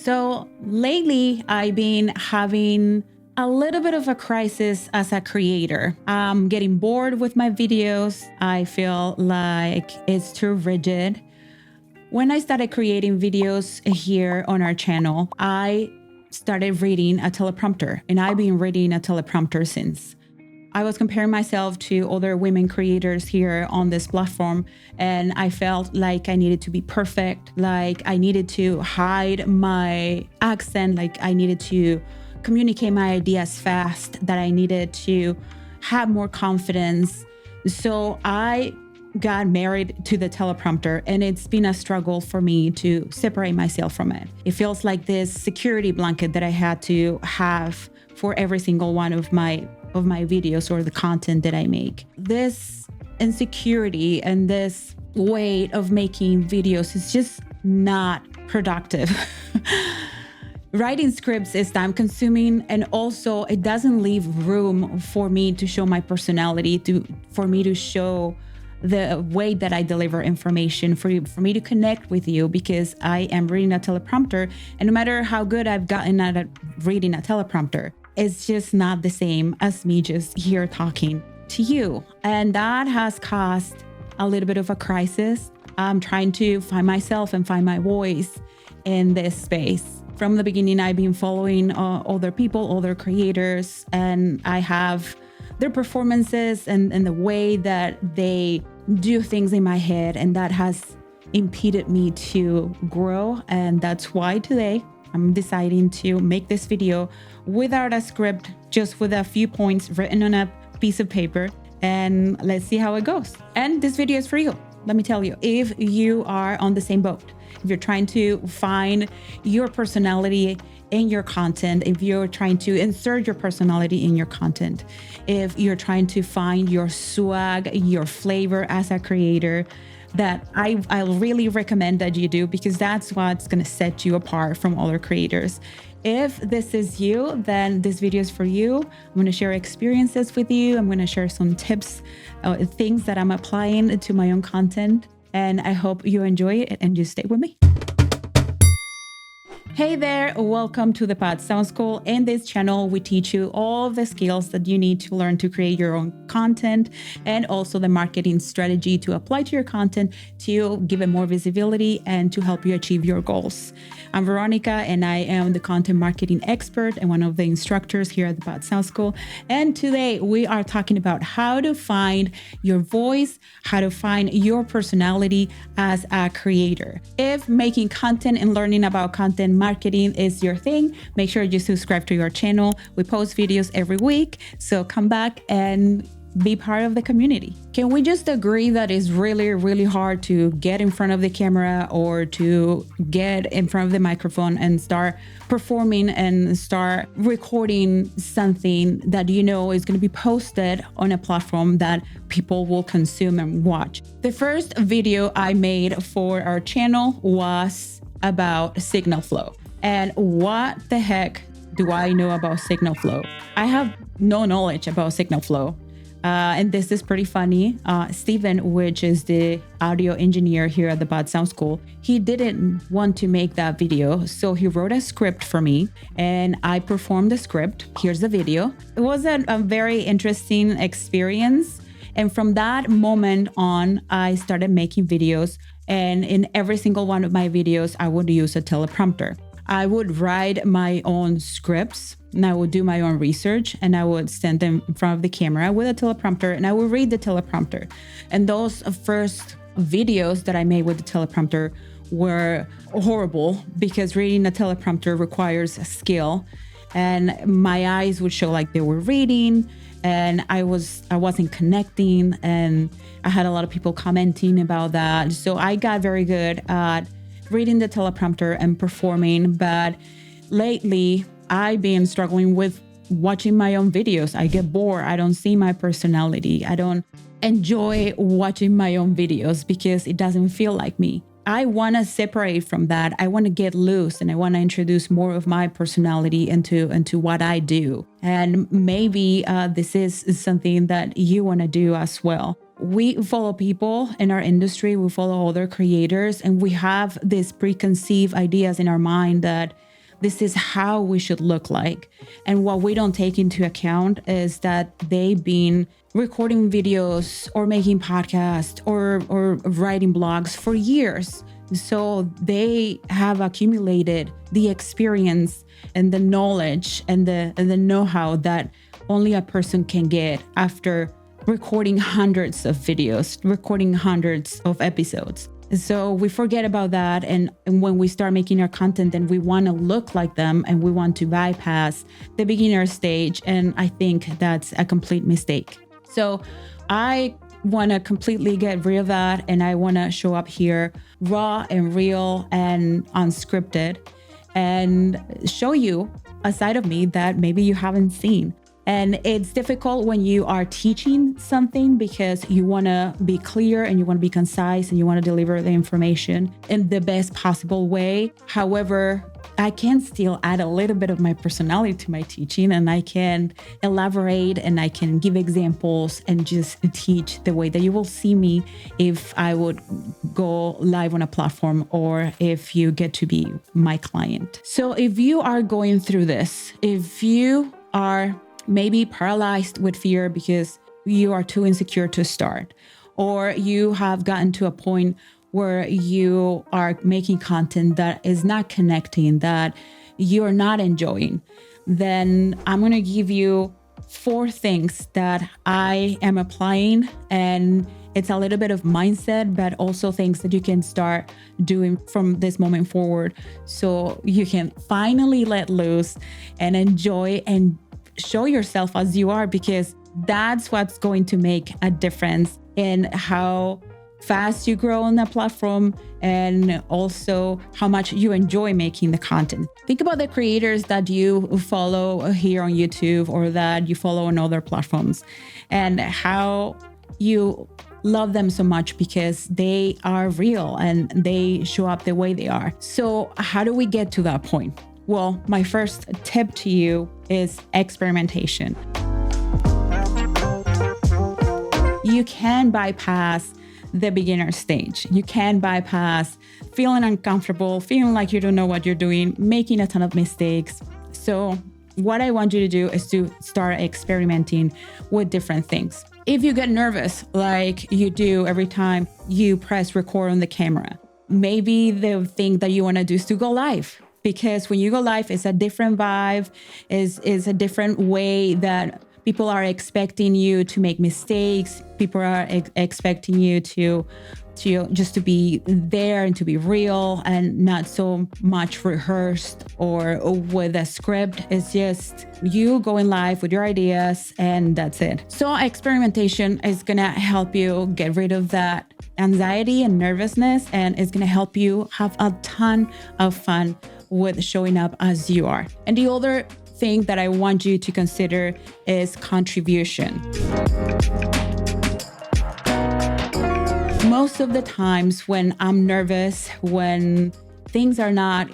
So lately, I've been having a little bit of a crisis as a creator. I'm getting bored with my videos. I feel like it's too rigid. When I started creating videos here on our channel, I started reading a teleprompter, and I've been reading a teleprompter since. I was comparing myself to other women creators here on this platform, and I felt like I needed to be perfect, like I needed to hide my accent, like I needed to communicate my ideas fast, that I needed to have more confidence. So I got married to the teleprompter, and it's been a struggle for me to separate myself from it. It feels like this security blanket that I had to have for every single one of my videos or the content that I make. This insecurity and this weight of making videos is just not productive. Writing scripts is time consuming, and also it doesn't leave room for me to show my personality, for me to show the way that I deliver information, for me to connect with you, because I am reading a teleprompter, and no matter how good I've gotten at reading a teleprompter, it's just not the same as me just here talking to you. And that has caused a little bit of a crisis. I'm trying to find myself and find my voice in this space. From the beginning, I've been following other people, other creators, and I have their performances and the way that they do things in my head, and that has impeded me to grow. And that's why today I'm deciding to make this video without a script, just with a few points written on a piece of paper, and let's see how it goes. And this video is for you. Let me tell you, if you are on the same boat, if you're trying to find your personality in your content, if you're trying to insert your personality in your content, if you're trying to find your swag, your flavor as a creator, that I really recommend that you do, because that's what's going to set you apart from other creators. If this is you, then this video is for you. I'm going to share experiences with you. I'm going to share some tips, things that I'm applying to my own content. And I hope you enjoy it and you stay with me. Hey there, welcome to the Pod Sound School. In this channel, we teach you all the skills that you need to learn to create your own content, and also the marketing strategy to apply to your content to give it more visibility and to help you achieve your goals. I'm Veronica, and I am the content marketing expert and one of the instructors here at the Pod Sound School. And today we are talking about how to find your voice, how to find your personality as a creator. If making content and learning about content marketing is your thing, make sure you subscribe to your channel. We post videos every week, so come back and be part of the community. Can we just agree that it's really, really hard to get in front of the camera or to get in front of the microphone and start performing and start recording something that you know is going to be posted on a platform that people will consume and watch? The first video I made for our channel was about signal flow. And what the heck do I know about signal flow? I have no knowledge about signal flow. And this is pretty funny. Steven, which is the audio engineer here at the Pod Sound School, he didn't want to make that video. So he wrote a script for me and I performed the script. Here's the video. It was a very interesting experience. And from that moment on, I started making videos. And in every single one of my videos, I would use a teleprompter. I would write my own scripts, and I would do my own research, and I would stand them in front of the camera with a teleprompter, and I would read the teleprompter. And those first videos that I made with the teleprompter were horrible, because reading a teleprompter requires a skill, and my eyes would show like they were reading, and I wasn't connecting, and I had a lot of people commenting about that. So I got very good at reading the teleprompter and performing. But lately, I've been struggling with watching my own videos. I get bored. I don't see my personality. I don't enjoy watching my own videos because it doesn't feel like me. I want to separate from that. I want to get loose, and I want to introduce more of my personality into what I do. And maybe this is something that you want to do as well. We follow people in our industry, we follow other creators, and we have these preconceived ideas in our mind that this is how we should look like. And what we don't take into account is that they've been recording videos or making podcasts or writing blogs for years. So they have accumulated the experience and the knowledge and the know-how that only a person can get after recording hundreds of videos, recording hundreds of episodes. So we forget about that. And when we start making our content, then we want to look like them and we want to bypass the beginner stage. And I think that's a complete mistake. So I want to completely get rid of that. And I want to show up here raw and real and unscripted and show you a side of me that maybe you haven't seen. And it's difficult when you are teaching something because you want to be clear and you want to be concise and you want to deliver the information in the best possible way. However, I can still add a little bit of my personality to my teaching, and I can elaborate and I can give examples and just teach the way that you will see me if I would go live on a platform or if you get to be my client. So if you are going through this, if you are maybe paralyzed with fear because you are too insecure to start, or you have gotten to a point where you are making content that is not connecting, that you're not enjoying, then I'm going to give you 4 things that I am applying. And it's a little bit of mindset, but also things that you can start doing from this moment forward so you can finally let loose and enjoy and show yourself as you are, because that's what's going to make a difference in how fast you grow on that platform and also how much you enjoy making the content. Think about the creators that you follow here on YouTube or that you follow on other platforms and how you love them so much because they are real and they show up the way they are. So how do we get to that point? Well, my first tip to you is experimentation. You can bypass the beginner stage. You can bypass feeling uncomfortable, feeling like you don't know what you're doing, making a ton of mistakes. So what I want you to do is to start experimenting with different things. If you get nervous, like you do every time you press record on the camera, maybe the thing that you want to do is to go live. Because when you go live, it's a different vibe, is a different way that people are expecting you to make mistakes. People are expecting you to just to be there and to be real and not so much rehearsed or with a script. It's just you going live with your ideas and that's it. So experimentation is going to help you get rid of that anxiety and nervousness, and it's going to help you have a ton of fun with showing up as you are. And the other thing that I want you to consider is contribution. Most of the times when I'm nervous, when things are not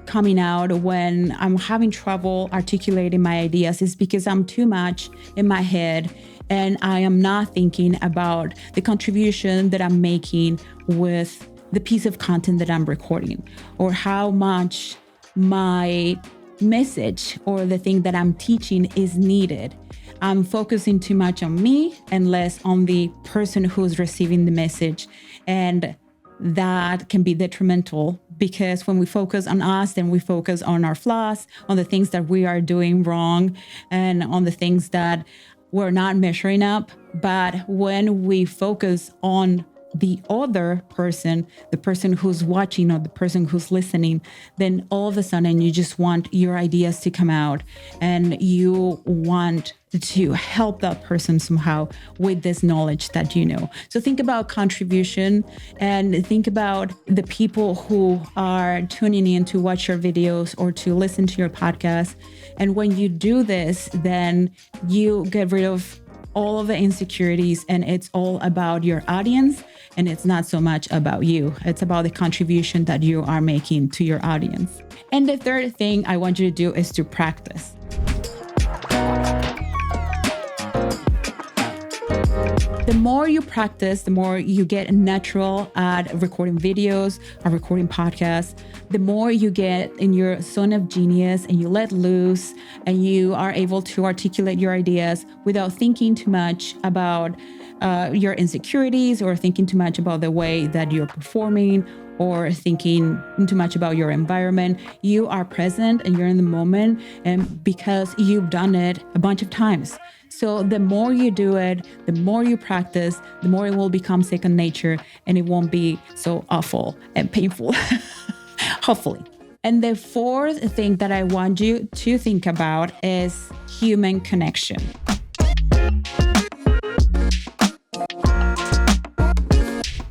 coming out, when I'm having trouble articulating my ideas, is because I'm too much in my head and I am not thinking about the contribution that I'm making with the piece of content that I'm recording, or how much my message or the thing that I'm teaching is needed. I'm focusing too much on me and less on the person who's receiving the message. And that can be detrimental, because when we focus on us, then we focus on our flaws, on the things that we are doing wrong, and on the things that we're not measuring up. But when we focus on the other person, the person who's watching or the person who's listening, then all of a sudden you just want your ideas to come out and you want to help that person somehow with this knowledge that you know. So think about contribution and think about the people who are tuning in to watch your videos or to listen to your podcast. And when you do this, then you get rid of all of the insecurities, and it's all about your audience, and it's not so much about you. It's about the contribution that you are making to your audience. And the third thing I want you to do is to practice. The more you practice, the more you get natural at recording videos or recording podcasts, the more you get in your zone of genius and you let loose and you are able to articulate your ideas without thinking too much about your insecurities or thinking too much about the way that you're performing or thinking too much about your environment. You are present and you're in the moment, and because you've done it a bunch of times. So the more you do it, the more you practice, the more it will become second nature and it won't be so awful and painful, hopefully. And the fourth thing that I want you to think about is human connection.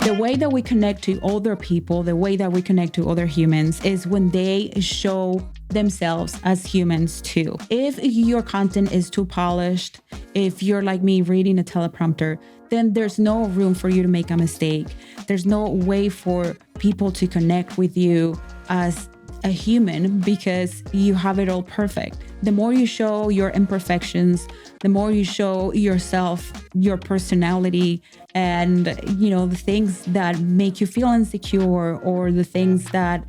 The way that we connect to other people, the way that we connect to other humans is when they show themselves as humans too. If your content is too polished, if you're like me reading a teleprompter, then there's no room for you to make a mistake. There's no way for people to connect with you as a human because you have it all perfect. The more you show your imperfections, the more you show yourself, your personality, and the things that make you feel insecure or the things that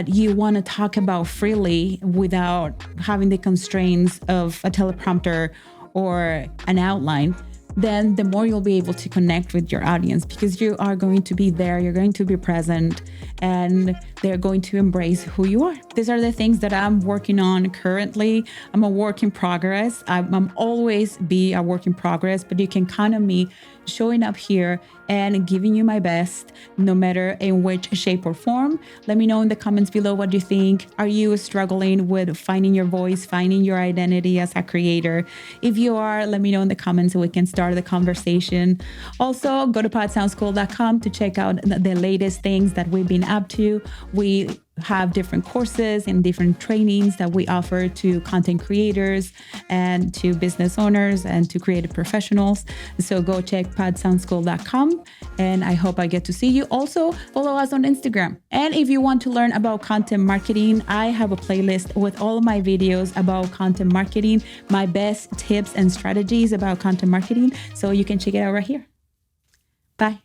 you want to talk about freely without having the constraints of a teleprompter or an outline, then the more you'll be able to connect with your audience because you are going to be there, you're going to be present, and they're going to embrace who you are. These are the things that I'm working on currently. I'm a work in progress. I'm always be a work in progress, but you can count on me showing up here and giving you my best, no matter in which shape or form. Let me know in the comments below what you think. Are you struggling with finding your voice, finding your identity as a creator? If you are, let me know in the comments so we can start the conversation. Also, go to podsoundschool.com to check out the latest things that we've been up to. We have different courses and different trainings that we offer to content creators and to business owners and to creative professionals. So go check podsoundschool.com and I hope I get to see you. Also, follow us on Instagram. And if you want to learn about content marketing, I have a playlist with all of my videos about content marketing, my best tips and strategies about content marketing. So you can check it out right here. Bye.